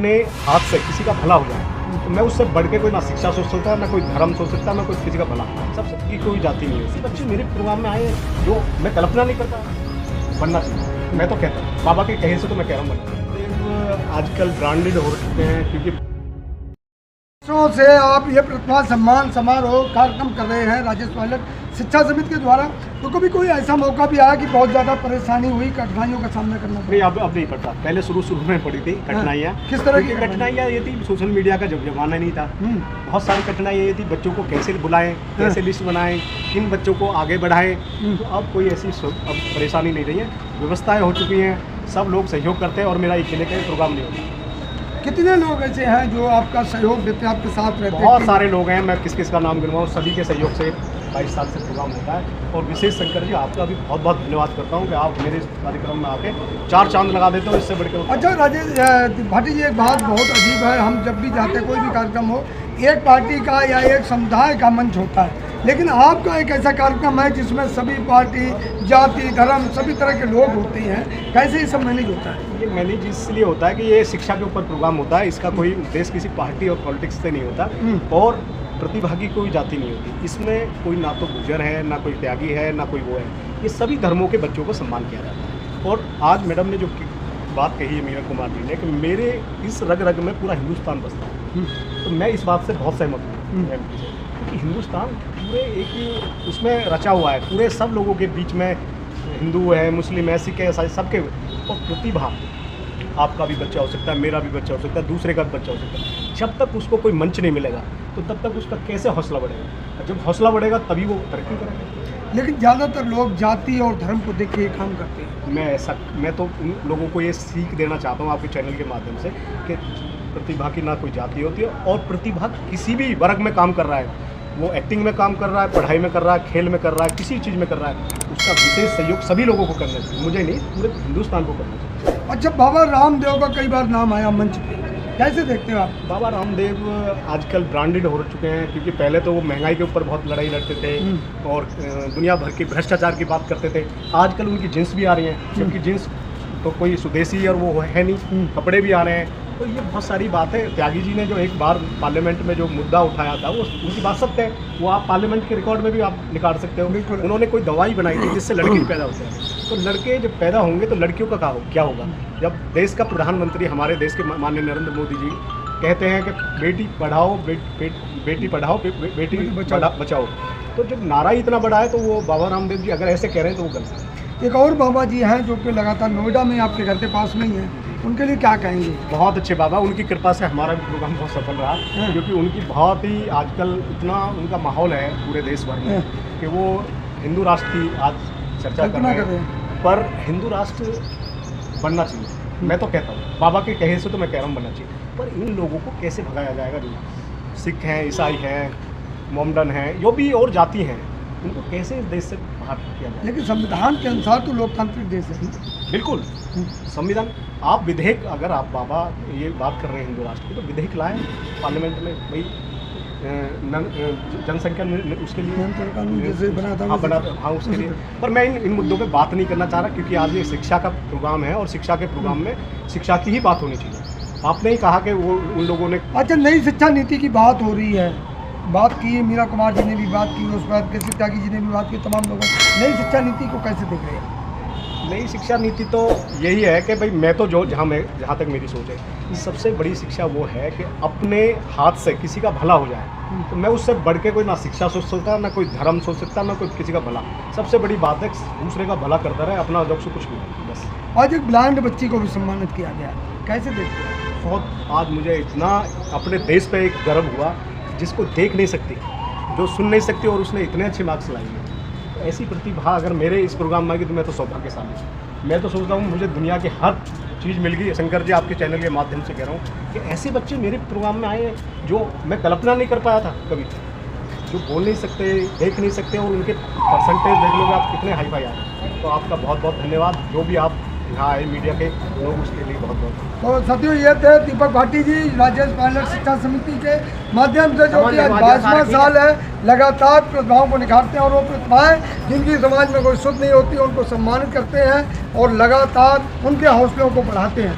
अपने हाथ से किसी का भला हो जाए तो मैं उससे बढ़ के कोई ना शिक्षा सोच सकता, ना कोई धर्म सोच सकता, ना कोई किसी का भला। सबसे की कोई जाति नहीं है। ऐसे बच्चे मेरे प्रोग्राम में आए हैं जो मैं कल्पना नहीं करता बनना चाहिए। मैं तो कहता हूँ बाबा के कहे से तो मैं कह रहा हूँ बनना। आजकल ब्रांडेड हो चुके हैं क्योंकि से आप ये प्रतिभा सम्मान समारोह कार्यक्रम कर रहे हैं राजेश पायलट शिक्षा समिति के द्वारा, तो कभी कोई ऐसा मौका भी आया कि बहुत ज़्यादा परेशानी हुई, कठिनाइयों का सामना करना पड़ा? नहीं, अब नहीं पड़ता। पहले शुरू में पड़ी थी कठिनाइयाँ। किस तरह की कठिनाइयाँ ये थी, सोशल मीडिया का जब जमाना नहीं था, बहुत सारी कठिनाइयाँ ये थी। बच्चों को कैसे बुलाएं, कैसे लिस्ट बनाएं, किन बच्चों को आगे बढ़ाएं। तो अब कोई ऐसी अब परेशानी नहीं रही है, व्यवस्थाएँ हो चुकी हैं, सब लोग सहयोग करते हैं और मेरा अकेले का प्रोग्राम नहीं होता। कितने लोग ऐसे हैं जो आपका सहयोग देते हैं, आपके साथ रहते हैं? बहुत सारे लोग हैं, मैं किस किस का नाम गिनवाऊँ। सभी के सहयोग से 22 साल से प्रोग्राम होता है। और विशेष शंकर जी, आपका भी बहुत बहुत धन्यवाद करता हूँ कि आप मेरे इस कार्यक्रम में आके 4 चांद लगा देते हो। इससे बढ़ के अच्छा राजेश भाटी जी, एक बात बहुत अजीब है, हम जब भी जाते हैं कोई भी कार्यक्रम हो, एक पार्टी का या एक समुदाय का मंच होता है, लेकिन आपका एक ऐसा कार्यक्रम है जिसमें सभी पार्टी, जाति, धर्म, सभी तरह के लोग होते हैं। कैसे ये सब मैनेज होता है? ये मैनेज इसलिए होता है कि ये शिक्षा के ऊपर प्रोग्राम होता है। इसका कोई उद्देश्य किसी पार्टी और पॉलिटिक्स से नहीं होता और प्रतिभा की कोई जाति नहीं होती। इसमें कोई ना तो गुजर है, ना कोई त्यागी है, ना कोई वो है। ये सभी धर्मों के बच्चों को सम्मान किया जाता है। और आज मैडम ने जो बात कही है मीरा कुमार जी ने कि मेरे इस रग रग में पूरा हिंदुस्तान बसता है, तो मैं इस बात से बहुत सहमत हूँ क्योंकि हिंदुस्तान पूरे एक उसमें रचा हुआ है। पूरे सब लोगों के बीच में हिंदू है, मुस्लिम है, सिख है, ईसाई, सबके। और प्रतिभा, आपका भी बच्चा हो सकता है, मेरा भी बच्चा हो सकता है, दूसरे का भी बच्चा हो सकता है। जब तक उसको कोई मंच नहीं मिलेगा तो तब तक उसका कैसे हौसला बढ़ेगा? जब हौसला बढ़ेगा तभी वो तरक्की करेगा। लेकिन ज़्यादातर लोग जाति और धर्म को देख के काम करते हैं। मैं तो उन लोगों को ये सीख देना चाहता हूँ आपके चैनल के माध्यम से कि प्रतिभा की ना कोई जाति होती है और प्रतिभा किसी भी वर्ग में काम कर रहा है, वो एक्टिंग में काम कर रहा है, पढ़ाई में कर रहा है, खेल में कर रहा है, किसी चीज़ में कर रहा है, उसका विशेष सहयोग सभी लोगों को करना चाहिए। मुझे नहीं, पूरे हिंदुस्तान को करना चाहिए। अच्छा, बाबा रामदेव का कई बार नाम आया मंच पे, कैसे देखते हो आप? बाबा रामदेव आजकल ब्रांडेड हो चुके हैं क्योंकि पहले तो वो महंगाई के ऊपर बहुत लड़ाई लड़ते थे और दुनिया भर के भ्रष्टाचार की बात करते थे। आजकल उनकी जींस भी आ रही हैं, जबकि जींस तो कोई स्वदेशी और वो है नहीं, कपड़े भी आ रहे हैं। तो ये बहुत सारी बात है। त्यागी जी ने जो एक बार पार्लियामेंट में जो मुद्दा उठाया था, वो उनकी बात सत्य है। वो आप पार्लियामेंट के रिकॉर्ड में भी आप निकाल सकते हो। उन्होंने कोई दवाई बनाई थी जिससे लड़के पैदा होते हैं। तो लड़के जब पैदा होंगे तो लड़कियों का क्या होगा? जब देश का प्रधानमंत्री, हमारे देश के माननीय नरेंद्र मोदी जी कहते हैं कि बेटी पढ़ाओ, बेटी पढ़ाओ, बेटी बचाओ, तो जब नारा ही इतना बड़ा है तो वो बाबा रामदेव जी अगर ऐसे कह रहे हैं तो वो गलत है। एक और बाबा जी हैं जो कि लगातार नोएडा में आपके घर के पास में ही हैं, उनके लिए क्या कहेंगे? बहुत अच्छे बाबा, उनकी कृपा से हमारा भी प्रोग्राम बहुत सफल रहा क्योंकि उनकी बहुत ही आजकल इतना उनका माहौल है पूरे देश भर में कि वो हिंदू राष्ट्र की आज चर्चा कर रहे हैं। पर हिंदू राष्ट्र बनना चाहिए। मैं तो कहता हूँ बाबा के कहे से तो मैं कह रहा हूँ बनना चाहिए। पर इन लोगों को कैसे भगाया जाएगा? जो सिख हैं, ईसाई हैं, मोमडन हैं, जो भी और जाति हैं, उनको कैसे इस देश से बाहर किया जाए? लेकिन संविधान के अनुसार तो लोकतांत्रिक देश है। बिल्कुल, संविधान आप विधेयक, अगर आप बाबा ये बात कर रहे हैं हिंदू राष्ट्र की, तो विधेयक लाएं पार्लियामेंट में। भाई जनसंख्या उसके लिए जैसे बना था, हाँ उसके लिए। पर मैं इन मुद्दों पे बात नहीं करना चाह रहा क्योंकि आज ये शिक्षा का प्रोग्राम है और शिक्षा के प्रोग्राम में शिक्षा की ही बात होनी चाहिए। आपने ही कहा कि वो उन लोगों ने अच्छा, नई शिक्षा नीति की बात हो रही है, बात की है, मीरा कुमार जी ने भी बात की, उस बाद त्यागी जी ने भी बात की, तमाम लोगों नई शिक्षा नीति को कैसे देख रहे हैं? नई शिक्षा नीति तो यही है कि भाई मैं तो जहाँ तक मेरी सोच है, सबसे बड़ी शिक्षा वो है कि अपने हाथ से किसी का भला हो जाए। तो मैं उससे बढ़ के कोई ना शिक्षा सोच सकता, ना कोई धर्म सोच सकता, ना कोई किसी का भला। सबसे बड़ी बात है दूसरे का भला करता रहे, अपना जब से कुछ नहीं बस। आज एक ब्लाइंड बच्ची को भी सम्मानित किया गया, कैसे देखते हैं? बहुत आज मुझे इतना अपने देश पे एक गर्व हुआ, जिसको देख नहीं सकती, जो सुन नहीं सकती और उसने इतने अच्छे मार्क्स लाई हैं। तो ऐसी प्रतिभा अगर मेरे इस प्रोग्राम में आएगी तो मैं तो सौभाग्यशाली हूँ। मैं तो सोचता हूँ मुझे दुनिया की हर चीज़ मिल गई। शंकर जी, आपके चैनल के माध्यम से कह रहा हूँ कि ऐसे बच्चे मेरे प्रोग्राम में आए हैं जो मैं कल्पना नहीं कर पाया था कभी, जो बोल नहीं सकते, देख नहीं सकते, और उनके परसेंटेज देख लोगे आप कितने हाई फाई आ रहे हैं। तो आपका बहुत बहुत धन्यवाद। जो भी आप यहाँ आए मीडिया के लोग, उसके लिए बहुत बहुत। तो साथियों, ये थे दीपक भाटी जी, राजेश पायलट शिक्षा समिति के माध्यम से, जो कि आज 22वां साल है, लगातार प्रतिभाओं को निखारते हैं और वो प्रतिभाएं जिनकी समाज में कोई शुद्ध नहीं होती, उनको सम्मानित करते हैं और लगातार उनके हौसलों को बढ़ाते हैं।